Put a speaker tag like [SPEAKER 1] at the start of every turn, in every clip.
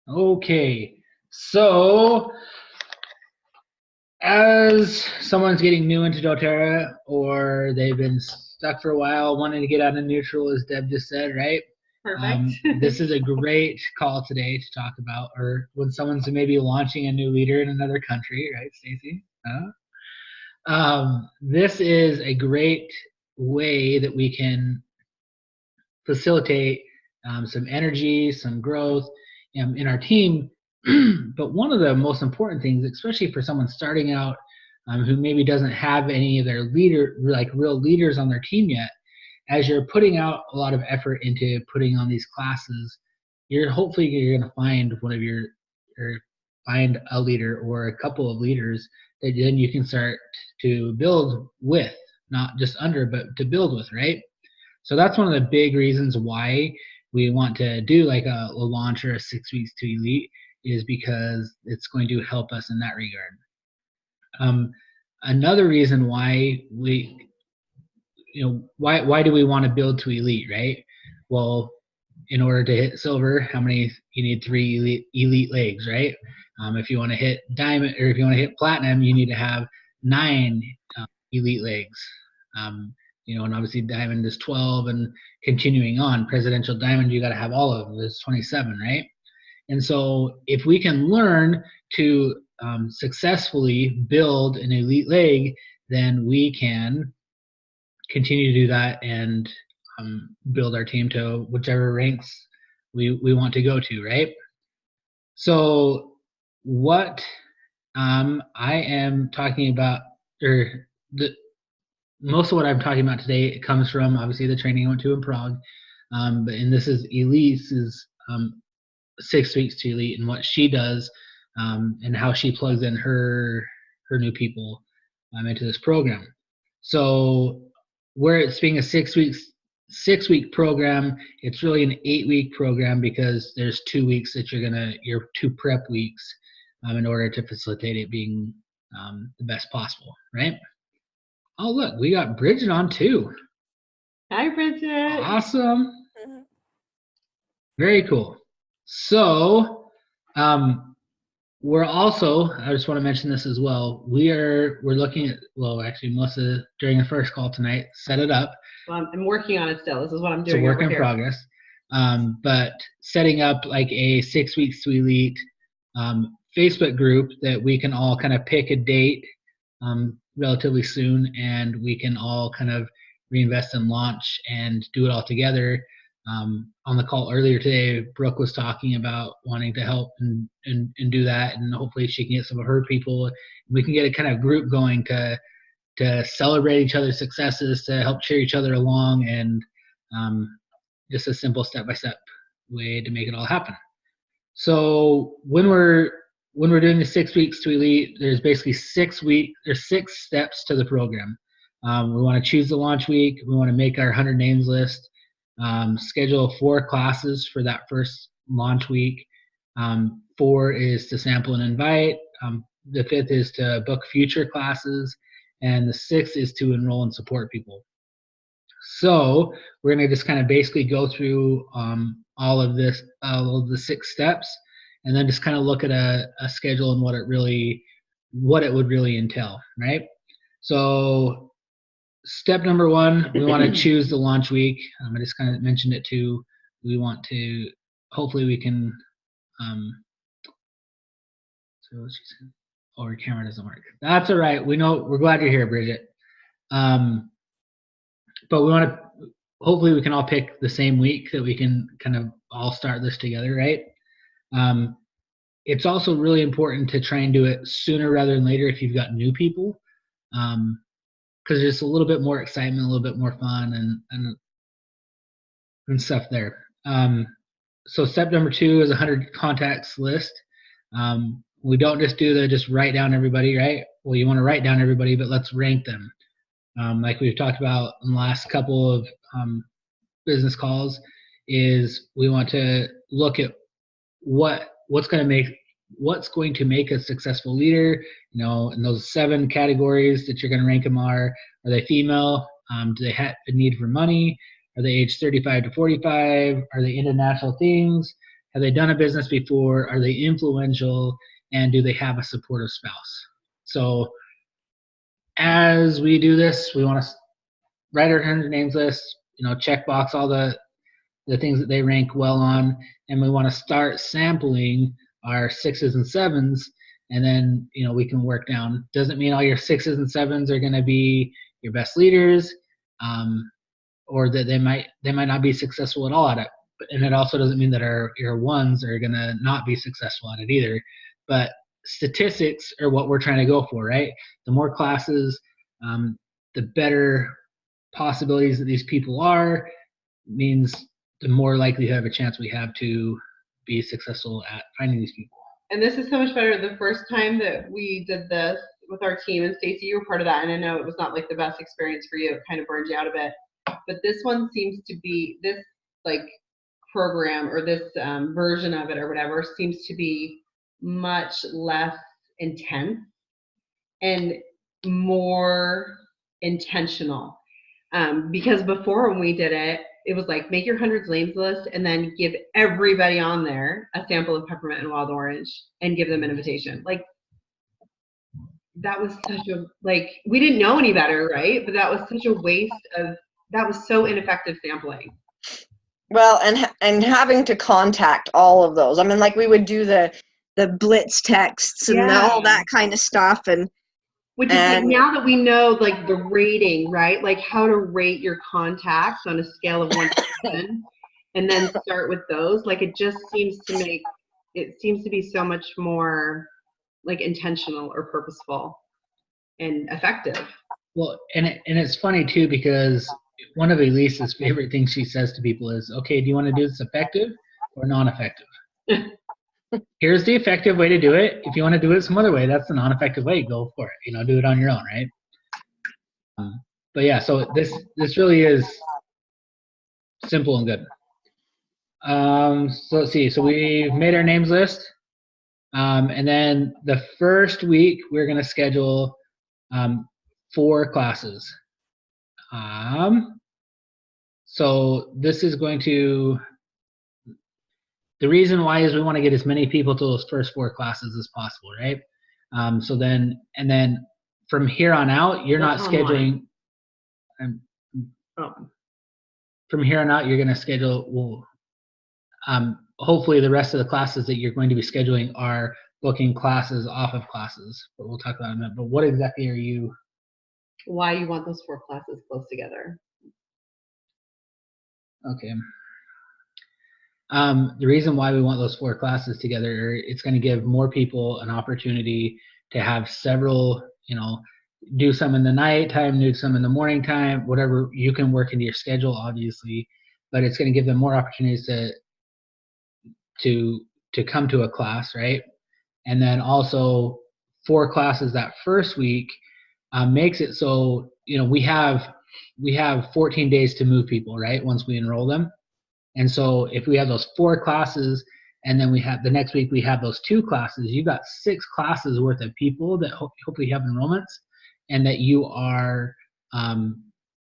[SPEAKER 1] Okay, so as someone's getting new into doTERRA or they've been stuck for a while wanting to get out of neutral, as Deb just said, right?
[SPEAKER 2] Perfect.
[SPEAKER 1] This is a great call today to talk about, or when someone's maybe launching a new leader in another country, right, Stacy? This is a great way that we can facilitate some energy, some growth in our team. But one of the most important things, especially for someone starting out who maybe doesn't have any of their real leaders on their team yet, as you're putting out a lot of effort into putting on these classes, you're going to find or find a leader or a couple of leaders that then you can start to build with, not just under, but to build with, right? So that's one of the big reasons why we want to do like a launch or a 6 weeks to elite, is because it's going to help us in that regard. Another reason why why do we want to build to elite, right? Well, in order to hit silver, how many you need? Three elite legs, right? If you want to hit diamond, or if you want to hit platinum, you need to have nine elite legs. And obviously diamond is 12, and continuing on, presidential diamond, you got to have all of them. It's 27, right? And so if we can learn to successfully build an elite leg, then we can continue to do that and build our team to whichever ranks we want to go to, right? So what I am talking about, or the most of what I'm talking about today, comes from obviously the training I went to in Prague, and this is Elise's 6 weeks to elite, and what she does, and how she plugs in her new people into this program. So where it's being a 6 week program, it's really an 8 week program, because there's 2 weeks that your 2 prep weeks, in order to facilitate it being the best possible, right? Oh, look, we got Bridget on too.
[SPEAKER 2] Hi, Bridget.
[SPEAKER 1] Awesome. Very cool. So, we're also, I just want to mention this as well. We're looking at, well, actually, Melissa, during the first call tonight, set it up.
[SPEAKER 2] Well, I'm working on it still. This is what I'm doing.
[SPEAKER 1] It's a work in progress. But setting up like a 6 weeks to elite Facebook group that we can all kind of pick a date relatively soon, and we can all kind of reinvest and launch and do it all together. On the call earlier today, Brooke was talking about wanting to help and do that, and hopefully she can get some of her people. We can get a kind of group going to celebrate each other's successes, to help cheer each other along, and just a simple step-by-step way to make it all happen. So when we're doing the 6 weeks to elite, there's basically 6 steps to the program. We want to choose the launch week. We want to make our 100 names list. Schedule 4 classes for that first launch week. 4 is to sample and invite. The 5th is to book future classes, and the 6th is to enroll and support people. So we're going to just kind of basically go through all of the 6 steps, and then just kind of look at a schedule and what it would really entail, right? So step number 1, we want to choose the launch week. I just kind of mentioned it too. We want to, hopefully we can, so she said, oh, your camera doesn't work. That's all right. We're glad you're here, Bridget. But hopefully we can all pick the same week that we can kind of all start this together, right? It's also really important to try and do it sooner rather than later if you've got new people, because there's a little bit more excitement, a little bit more fun, and stuff there. So step number 2 is 100 contacts list. We don't just write down everybody, right? Well, you want to write down everybody, but let's rank them. Like we've talked about in the last couple of business calls, is we want to look at what's going to make a successful leader. In those 7 categories that you're going to rank them are they female? Do they have a need for money? Are they age 35 to 45? Are they into natural things? Have they done a business before? Are they influential? And do they have a supportive spouse? So as we do this, we want to write our 100 names list, check box all the things that they rank well on, and we want to start sampling our 6s and 7s, and then we can work down. Doesn't mean all your 6s and 7s are going to be your best leaders, or that they might not be successful at all at it. And it also doesn't mean that your 1s are going to not be successful at it either. But statistics are what we're trying to go for, right? The more classes, the better possibilities that these people are, means the more likelihood of a chance we have to be successful at finding these people.
[SPEAKER 2] And this is so much better. The first time that we did this with our team, and Stacy, you were part of that, and I know it was not like the best experience for you. It kind of burned you out a bit. But this one seems to be, this like program or this version of it or whatever seems to be much less intense and more intentional. Because before when we did it, it was like make your 100 names list and then give everybody on there a sample of peppermint and wild orange and give them an invitation. Like that was such a, like, we didn't know any better, right? But that was such a waste of, that was so ineffective sampling.
[SPEAKER 3] Well, and having to contact all of those. I mean, like we would do the blitz texts and all that kind of stuff, and
[SPEAKER 2] which is like now that we know like the rating, right? Like how to rate your contacts on a scale of 1 to 10, and then start with those. Like it just seems to be so much more like intentional or purposeful and effective.
[SPEAKER 1] Well, and it's funny too, because one of Elise's favorite things she says to people is, okay, do you want to do this effective or non-effective? Here's the effective way to do it. If you want to do it some other way, that's the non-effective way. Go for it. Do it on your own, right? But yeah, so this really is simple and good. So let's see. So we've made our names list, and then the first week we're going to schedule 4 classes. So this is going to, the reason why is we want to get as many people to those first 4 classes as possible, right? So then, and then from here on out, you're not scheduling. From here on out, you're going to schedule, hopefully the rest of the classes that you're going to be scheduling are booking classes off of classes, but we'll talk about it in a minute. But what exactly are you?
[SPEAKER 2] Why you want those 4 classes close together?
[SPEAKER 1] Okay. The reason why we want those 4 classes together, it's going to give more people an opportunity to have several, do some in the nighttime, do some in the morning time, whatever you can work into your schedule, obviously, but it's going to give them more opportunities to come to a class, right? And then also 4 classes that first week makes it so, we have 14 days to move people, right? Once we enroll them. And so if we have those 4 classes and then we have the next week, we have those 2 classes, you've got 6 classes worth of people that hopefully have enrollments, and that you are,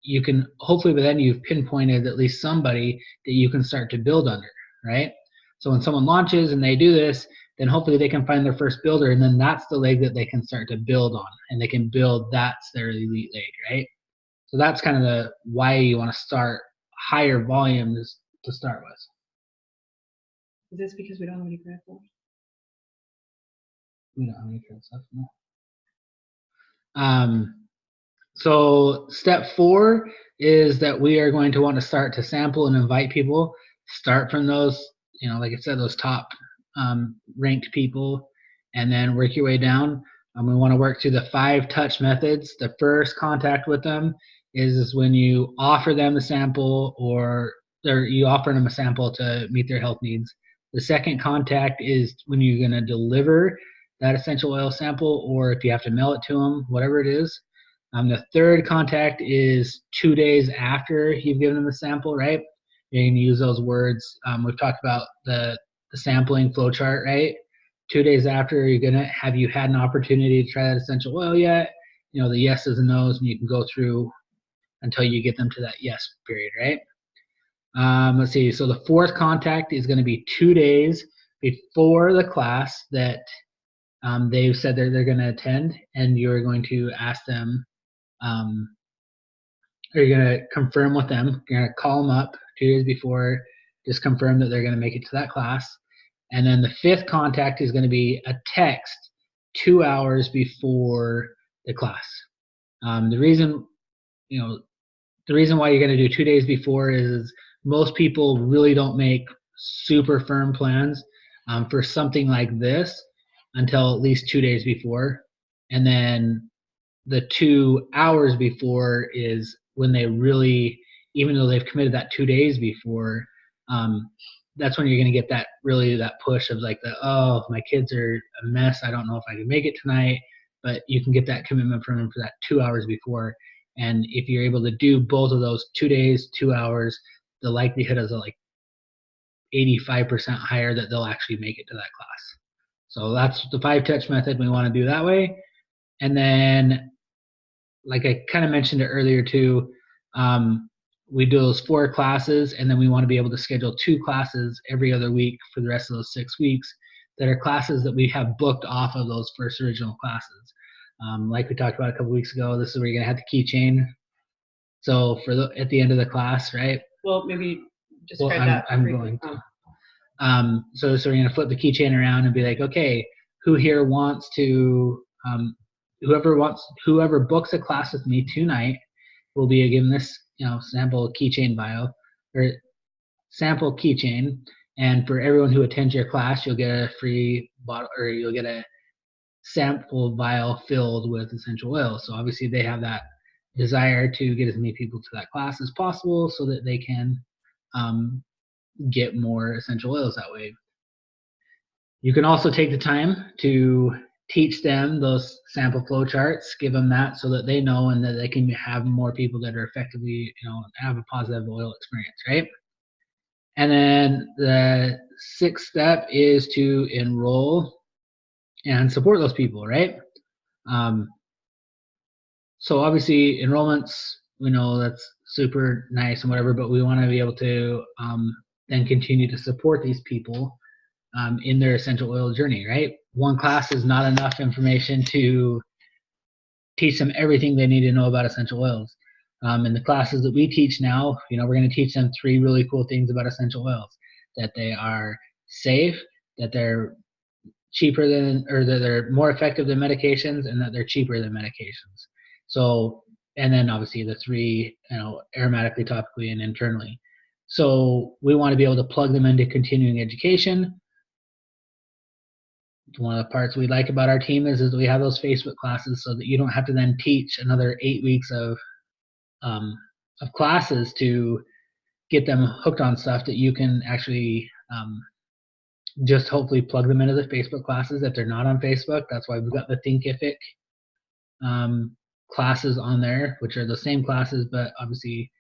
[SPEAKER 1] you can hopefully by then you've pinpointed at least somebody that you can start to build under, right? So when someone launches and they do this, then hopefully they can find their first builder, and then that's the leg that they can start to build on, and they can build, that's their elite leg, right? So that's kind of the why you want to start higher volumes to start with.
[SPEAKER 2] Is this because we don't have any credits left?
[SPEAKER 1] We don't have any credits left, no. So step 4 is that we are going to want to start to sample and invite people. Start from those, like I said, those top ranked people, and then work your way down. We want to work through the 5 touch methods. The first contact with them is when you offer them a sample, or you offer them a sample to meet their health needs. The second contact is when you're going to deliver that essential oil sample, or if you have to mail it to them, whatever it is. The third contact is 2 days after you've given them the sample, right? You can use those words. We've talked about the sampling flow chart, right? 2 days after, have you had an opportunity to try that essential oil yet? The yeses and nos, and you can go through until you get them to that yes period, right? Let's see. So the fourth contact is going to be 2 days before the class that they've said that they're going to attend, and you're going to ask them, or you're going to confirm with them. You're going to call them up 2 days before, just confirm that they're going to make it to that class. And then the fifth contact is going to be a text 2 hours before the class. The reason why you're going to do 2 days before is most people really don't make super firm plans for something like this until at least 2 days before. And then the 2 hours before is when they really, even though they've committed that 2 days before, that's when you're going to get that push of like oh, my kids are a mess, I don't know if I can make it tonight. But you can get that commitment from them for that 2 hours before. And if you're able to do both of those, 2 days, 2 hours, the likelihood is like 85% higher that they'll actually make it to that class. So that's the 5-touch method. We want to do that way. And then, like I kind of mentioned it earlier too, we do those 4 classes, and then we want to be able to schedule 2 classes every other week for the rest of those 6 weeks that are classes that we have booked off of those first original classes. Like we talked about a couple weeks ago, this is where you're going to have the keychain. So at the end of the class, right?
[SPEAKER 2] Well, maybe describe that.
[SPEAKER 1] I'm going to. So we're going to flip the keychain around and be like, okay, who here wants to, whoever books a class with me tonight will be given this, sample keychain vial or sample keychain. And for everyone who attends your class, you'll get a free bottle, or you'll get a sample vial filled with essential oils. So obviously they have that desire to get as many people to that class as possible so that they can get more essential oils that way. You can also take the time to teach them those sample flow charts, give them that so that they know and that they can have more people that are effectively, have a positive oil experience, right? And then the 6th step is to enroll and support those people, right? So obviously enrollments, we know that's super nice and whatever, but we want to be able to then continue to support these people in their essential oil journey, right? One class is not enough information to teach them everything they need to know about essential oils. In the classes that we teach now, we're going to teach them 3 really cool things about essential oils: that they are safe, that they're cheaper than, or that they're more effective than medications, and that they're cheaper than medications. So, and then obviously the 3, aromatically, topically, and internally. So we want to be able to plug them into continuing education. One of the parts we like about our team is we have those Facebook classes so that you don't have to then teach another 8 weeks of classes to get them hooked on stuff, that you can actually just hopefully plug them into the Facebook classes if they're not on Facebook. That's why we've got the Thinkific classes on there, which are the same classes, but obviously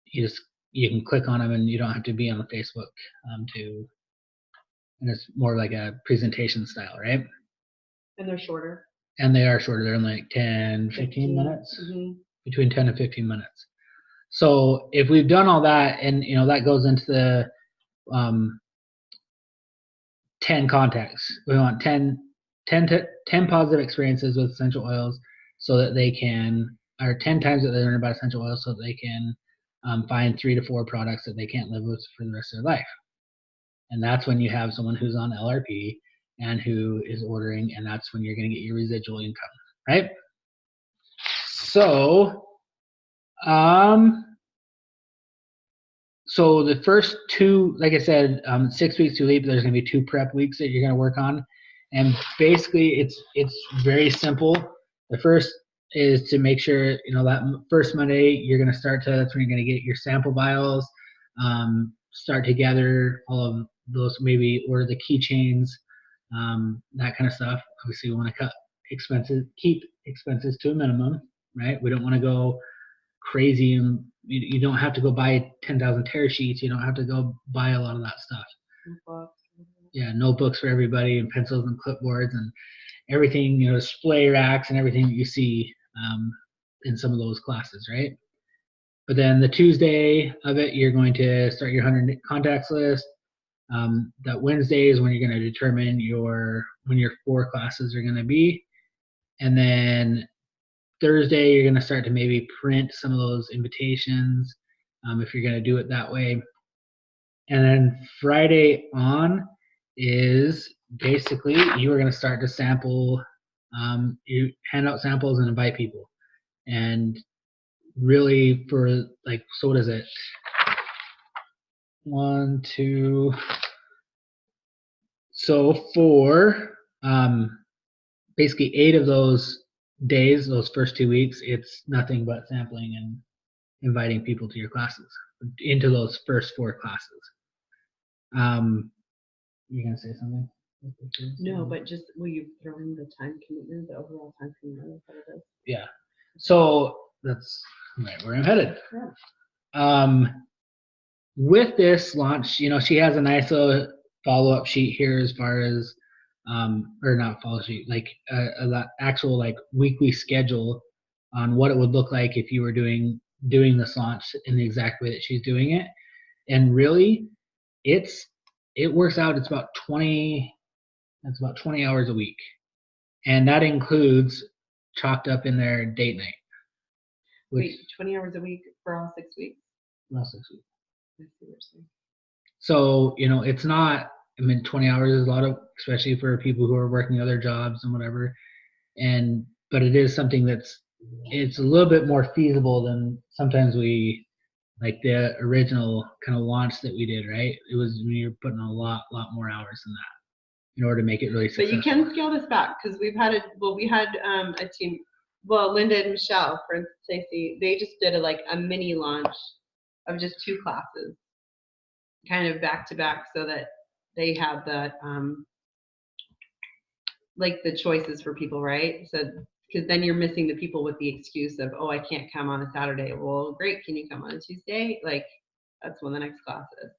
[SPEAKER 1] you can click on them and you don't have to be on the Facebook and it's more like a presentation style, right?
[SPEAKER 2] And they're shorter.
[SPEAKER 1] And they are shorter. They're in like 10, 15 minutes, between 10 and 15 minutes. So if we've done all that, and that goes into the 10 contacts. We want 10 positive experiences with essential oils so that they can, or 10 times that they learn about essential oils so that they can find 3 to 4 products that they can't live with for the rest of their life. And that's when you have someone who's on LRP and who is ordering, and that's when you're going to get your residual income, right? So, so the first 2, like I said, 6 weeks to leap, there's going to be 2 prep weeks that you're going to work on. And basically it's very simple. The first is to make sure, that first Monday you're going to start to, that's when you're going to get your sample vials, start to gather all of those, maybe order the keychains, that kind of stuff. Obviously we want to keep expenses to a minimum, right? We don't want to go crazy, and you don't have to go buy 10,000 tear sheets. You don't have to go buy a lot of that stuff. Yeah, notebooks for everybody, and pencils and clipboards and everything, display racks and everything that you see in some of those classes, right? But then the Tuesday of it, you're going to start your 100 contacts list. That Wednesday is when you're going to determine when your 4 classes are going to be. And then Thursday, you're going to start to maybe print some of those invitations if you're going to do it that way. And then Friday on is basically you are going to start to sample, you hand out samples and invite people. And really for like, so what is it? 1, 2. So for basically 8 of those days, those first 2 weeks, it's nothing but sampling and inviting people to your classes, into those first 4 classes. You're gonna say something?
[SPEAKER 2] No, but just will you throw in the time commitment, the overall time commitment of this?
[SPEAKER 1] Yeah. So that's right where I'm headed.
[SPEAKER 2] Yeah.
[SPEAKER 1] With this launch, she has a nice little follow-up sheet here as far as or not follow sheet, like a actual like weekly schedule on what it would look like if you were doing this launch in the exact way that she's doing it. And really it works out, it's about 20 hours a week, and that includes chalked up in there date night.
[SPEAKER 2] Wait, 20 hours a week for all 6 weeks?
[SPEAKER 1] All 6 weeks.
[SPEAKER 2] I see what you're saying.
[SPEAKER 1] So it's not, 20 hours is a lot, especially for people who are working other jobs and whatever. But it is something it's a little bit more feasible than sometimes we, like the original kind of launch that we did, right? It was, you're putting a lot more hours than that in order to make it really successful.
[SPEAKER 2] But you can scale this back, because we had a team, Linda and Michelle, for instance, Stacey, they just did a mini launch of just 2 classes, kind of back to back, so that they have the the choices for people, right? So because then you're missing the people with the excuse of, oh, I can't come on a Saturday. Well, great, can you come on a Tuesday? That's when the next class is.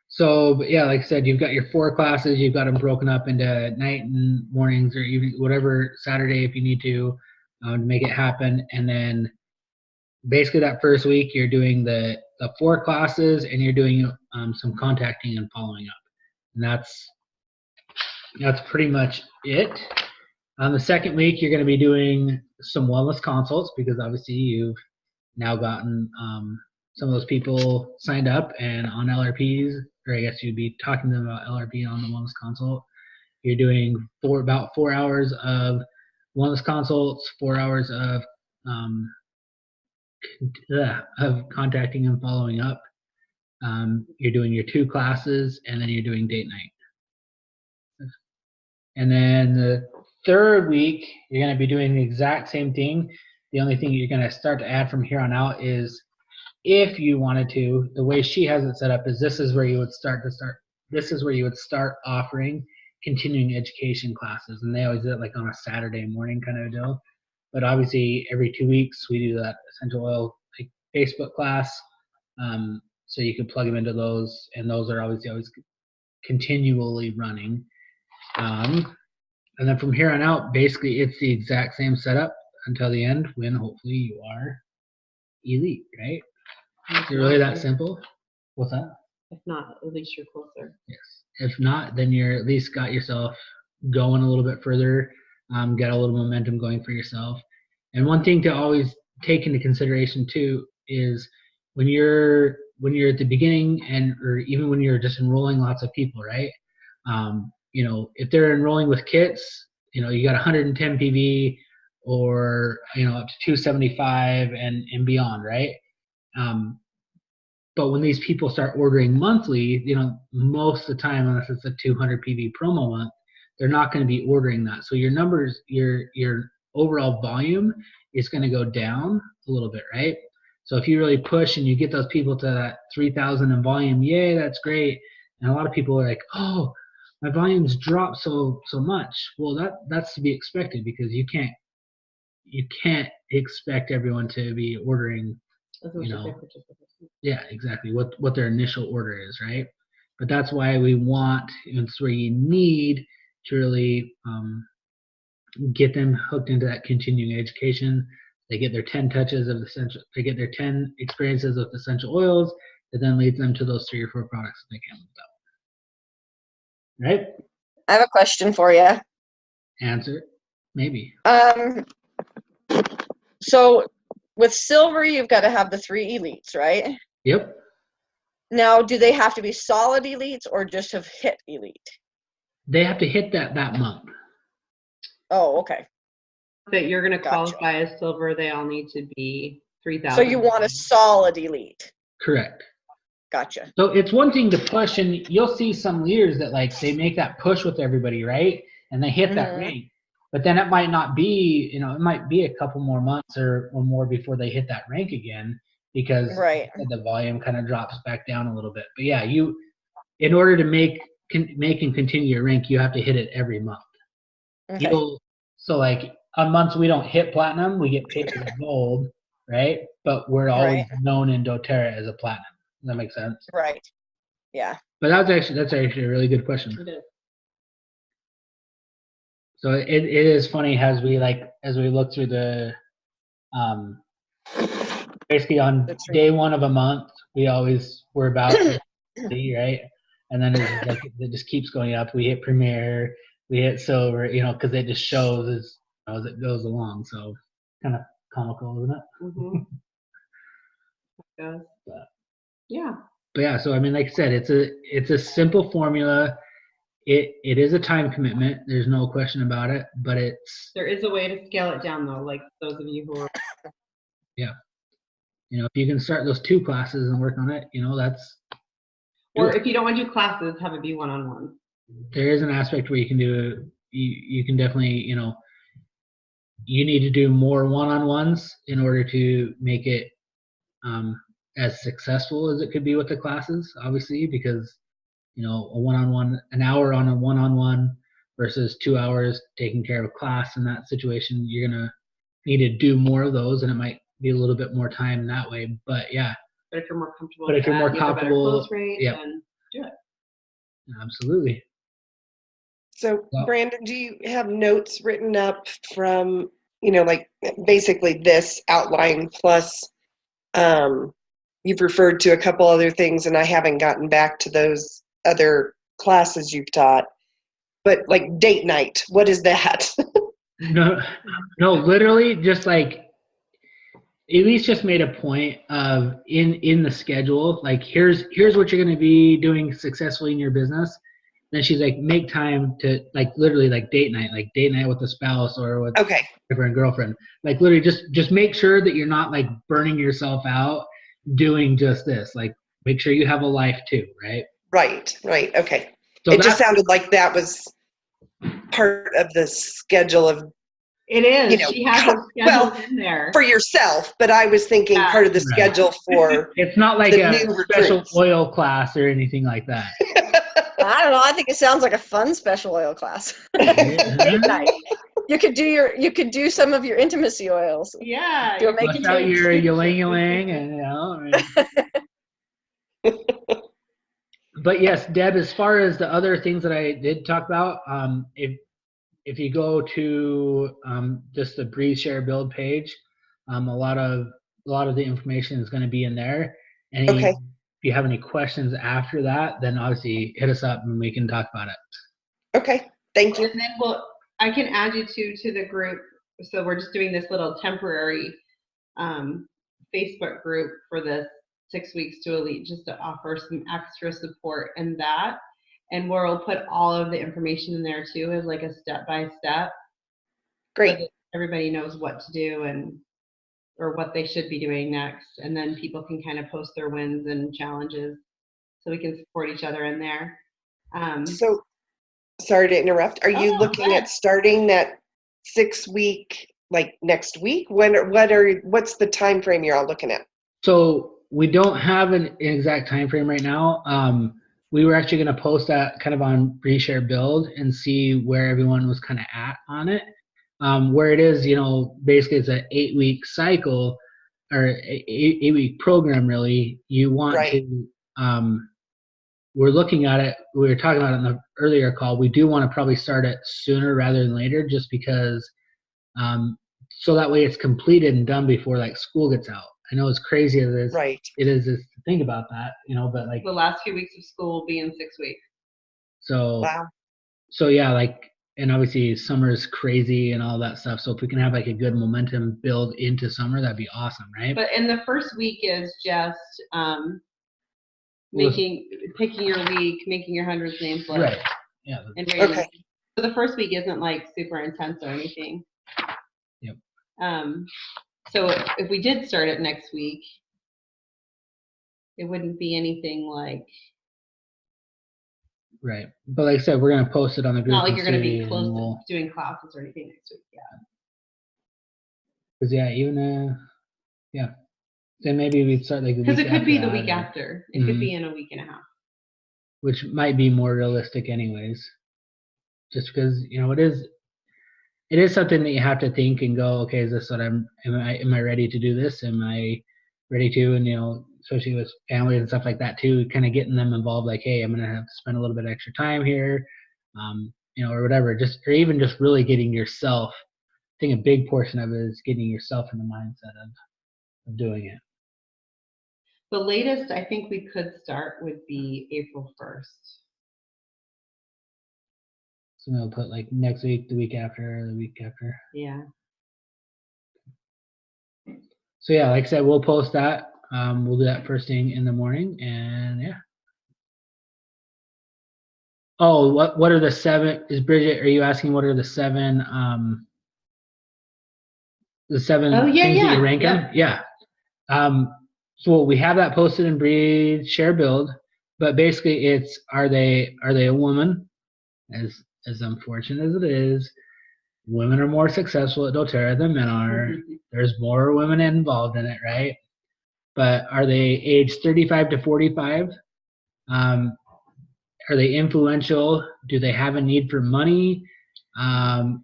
[SPEAKER 1] So, but yeah, like I said, you've got your 4 classes. You've got them broken up into night and mornings or evening, whatever, Saturday if you need to make it happen. And then basically that first week, you're doing the 4 classes, and you're doing some contacting and following up. And that's pretty much it. On the second week, you're going to be doing some wellness consults, because obviously you've now gotten some of those people signed up and on LRPs, or I guess you'd be talking to them about LRP on the wellness consult. You're doing about 4 hours of wellness consults, 4 hours of contacting and following up. You're doing your 2 classes, and then you're doing date night. And then the third week, you're going to be doing the exact same thing. The only thing you're going to start to add from here on out is, if you wanted to, the way she has it set up is this is where you would start offering continuing education classes. And they always do it like on a Saturday morning kind of a deal. But obviously every 2 weeks we do that essential oil Facebook class. So you can plug them into those, and those are obviously always continually running. And then from here on out, basically it's the exact same setup until the end, when hopefully you are elite, right? Is it really that simple? What's that?
[SPEAKER 2] If not, at least you're closer.
[SPEAKER 1] Yes. If not, then you're at least got yourself going a little bit further, got a little momentum going for yourself. And one thing to always take into consideration too is when you're at the beginning, or even when you're just enrolling lots of people, right? If they're enrolling with kits, you got 110 PV, or up to 275 and beyond, right? But when these people start ordering monthly, most of the time, unless it's a 200 PV promo month, they're not going to be ordering that. So your numbers, your overall volume is going to go down a little bit, right? So if you really push and you get those people to that 3,000 in volume, yay, that's great. And a lot of people are like, oh, my volume's dropped so much. Well, that's to be expected, because you can't expect everyone to be ordering, yeah, exactly, what their initial order is, right? But that's why we want, it's where you need to really get them hooked into that continuing education They get their 10 touches of essential. They get their 10 experiences with essential oils. That then leads them to those 3 or 4 products that they can without. Right?
[SPEAKER 3] I have a question for you.
[SPEAKER 1] Answer, maybe.
[SPEAKER 3] So with silver, you've got to have the 3 elites, right?
[SPEAKER 1] Yep.
[SPEAKER 3] Now, do they have to be solid elites or just have hit elite?
[SPEAKER 1] They have to hit that month.
[SPEAKER 3] Oh, okay.
[SPEAKER 2] That you're going to
[SPEAKER 3] Gotcha.
[SPEAKER 2] qualify as silver, they all need to be 3,000.
[SPEAKER 3] So you want a solid elite.
[SPEAKER 1] Correct.
[SPEAKER 3] Gotcha.
[SPEAKER 1] So it's one thing to push, and you'll see some leaders that like they make that push with everybody, right? And they hit that rank. But then it might not be, it might be a couple more months or more before they hit that rank again, because the volume kind of drops back down a little bit. But yeah, in order to make and continue your rank, you have to hit it every month.
[SPEAKER 3] Okay.
[SPEAKER 1] So like on months we don't hit platinum, we get paid as gold, right? But we're always known in doTERRA as a platinum. Does that make sense? Right.
[SPEAKER 3] Yeah.
[SPEAKER 1] But that's actually a really good question.
[SPEAKER 2] It is.
[SPEAKER 1] So it is funny as we look through the basically on day 1 of a month we're about 50, right? And then it's like it just keeps going up. We hit Premier, we hit Silver, because it just shows as it goes along. So kind of comical, isn't it?
[SPEAKER 2] Mm-hmm. Yeah.
[SPEAKER 1] But yeah, so I mean, like I said, it's a simple formula. It is a time commitment. There's no question about it. But
[SPEAKER 2] there is a way to scale it down though. Like those of you who are.
[SPEAKER 1] Yeah. If you can start those 2 classes and work on it, that's.
[SPEAKER 2] Or if you don't want to do classes, have it be one-on-one.
[SPEAKER 1] There is an aspect where you can do. You can definitely, you need to do more one-on-ones in order to make it as successful as it could be with the classes, obviously, because a one-on-one, an hour on a one-on-one versus 2 hours taking care of a class in that situation, you're gonna need to do more of those, and it might be a little bit more time that way. But yeah.
[SPEAKER 2] But if you're more comfortable,
[SPEAKER 1] then
[SPEAKER 2] do it.
[SPEAKER 1] Absolutely.
[SPEAKER 4] So, Brandon, do you have notes written up from, like basically this outline plus you've referred to a couple other things, and I haven't gotten back to those other classes you've taught, but like date night, what is that?
[SPEAKER 1] No, literally just like Elise just made a point of in the schedule, like here's what you're going to be doing successfully in your business. Then she's like, make time to like literally like date night with a spouse or with boyfriend, girlfriend. Like literally just make sure that you're not like burning yourself out doing just this. Like make sure you have a life too, right?
[SPEAKER 4] Right. Okay. So it just sounded like that was part of the schedule of.
[SPEAKER 2] It is. She has a schedule in there
[SPEAKER 4] for yourself, but I was thinking part of the schedule for.
[SPEAKER 1] It's not like a special oil class or anything like that.
[SPEAKER 3] I don't know. I think it sounds like a fun special oil class. Date night. You could do some of your intimacy oils.
[SPEAKER 2] Yeah.
[SPEAKER 1] Bust out your ylang and But yes, Deb, as far as the other things that I did talk about, if you go to just the Breathe Share Build page, a lot of the information is going to be in there. And if you have any questions after that, then obviously hit us up and we can talk about it.
[SPEAKER 4] Okay, thank you.
[SPEAKER 2] And then I can add you to the group. So we're just doing this little temporary Facebook group for this 6 weeks to Elite, just to offer some extra support in that. And we'll put all of the information in there too, as like a step-by-step.
[SPEAKER 4] Great.
[SPEAKER 2] So that everybody knows what to do or what they should be doing next. And then people can kind of post their wins and challenges so we can support each other in there.
[SPEAKER 4] So sorry to interrupt. Are you looking at starting that 6 week, like next week? What's the time frame you're all looking at?
[SPEAKER 1] So we don't have an exact time frame right now. We were actually going to post that kind of on Breathe Share Build and see where everyone was kind of at on it. Where it is, basically it's an 8-week cycle or 8-week program, really. You want to, we're looking at it, we were talking about it in the earlier call, we do want to probably start it sooner rather than later, just because so that way it's completed and done before like school gets out. I know it's crazy as
[SPEAKER 4] Right.
[SPEAKER 1] it is to think about that, but like
[SPEAKER 2] The last few weeks of school will be in 6 weeks.
[SPEAKER 1] so.
[SPEAKER 4] Wow.
[SPEAKER 1] So yeah, like, and obviously summer is crazy and all that stuff. So if we can have like a good momentum build into summer, that'd be awesome, right?
[SPEAKER 2] But in the first week is just picking your week, making your hundredth name list,
[SPEAKER 1] Right. Yeah.
[SPEAKER 2] and rating.
[SPEAKER 4] Okay.
[SPEAKER 2] So the first week isn't like super intense or anything.
[SPEAKER 1] Yep.
[SPEAKER 2] So if we did start it next week, it wouldn't be anything like.
[SPEAKER 1] Right. But like I said, we're gonna post it on the group.
[SPEAKER 2] Not like you're going to be
[SPEAKER 1] and
[SPEAKER 2] close
[SPEAKER 1] we'll-
[SPEAKER 2] to doing classes or anything next week. Yeah.
[SPEAKER 1] Cause yeah, even yeah. Then maybe we'd start like the
[SPEAKER 2] Because
[SPEAKER 1] week
[SPEAKER 2] it could be the
[SPEAKER 1] after
[SPEAKER 2] week
[SPEAKER 1] that, or-
[SPEAKER 2] after. It could be in a week and a half.
[SPEAKER 1] which might be more realistic anyways. Just because, it is something that you have to think and go, okay, is this what am I ready to do this? Am I ready to? And especially with family and stuff like that too, kind of getting them involved, like, hey, I'm gonna have to spend a little bit of extra time here, or whatever, or even just really getting yourself. I think a big portion of it is getting yourself in the mindset of doing it.
[SPEAKER 2] The latest I think we could start would be April 1st.
[SPEAKER 1] So we'll put like next week, the week after, the week after.
[SPEAKER 2] Yeah.
[SPEAKER 1] So yeah, like I said, we'll post that. We'll do that first thing in the morning, and yeah. Oh, what are the 7? Is Bridget? Are you asking what are the 7? The 7
[SPEAKER 2] Oh, yeah,
[SPEAKER 1] things that
[SPEAKER 2] yeah,
[SPEAKER 1] you rank them? Yeah. So we have that posted in Breed Share Build, but basically it's are they a woman? As unfortunate as it is, women are more successful at doTERRA than men are. There's more women involved in it, right? But are they age 35 to 45? Are they influential? Do they have a need for money? Are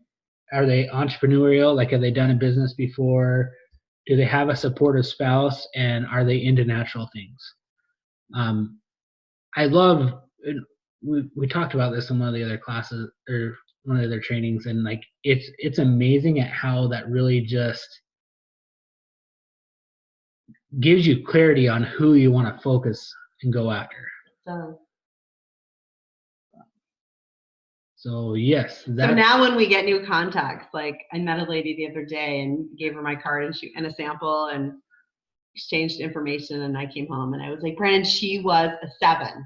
[SPEAKER 1] they entrepreneurial? Like, have they done a business before? Do they have a supportive spouse? And are they into natural things? I love, we talked about this in one of the other classes or one of the other trainings, and like it's amazing at how that really just gives you clarity on who you want to focus and go after. So yes,
[SPEAKER 2] So now when we get new contacts, like I met a lady the other day and gave her my card and a sample and exchanged information, and I came home and I was like, Brandon, she was a 7.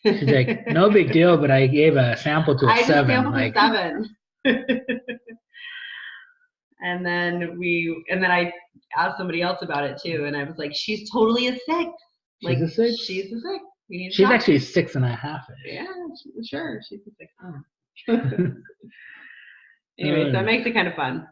[SPEAKER 1] She's like, no big deal, but I gave a sample to a 7.
[SPEAKER 2] I just sampled
[SPEAKER 1] like,
[SPEAKER 2] a 7. and then I asked somebody else about it too, and I was like, she's totally a 6. Like,
[SPEAKER 1] she's a 6.
[SPEAKER 2] She's a 6.
[SPEAKER 1] She's actually 6.5.
[SPEAKER 2] Yeah, sure. She's a 6. Anyway, so it makes it kind of fun.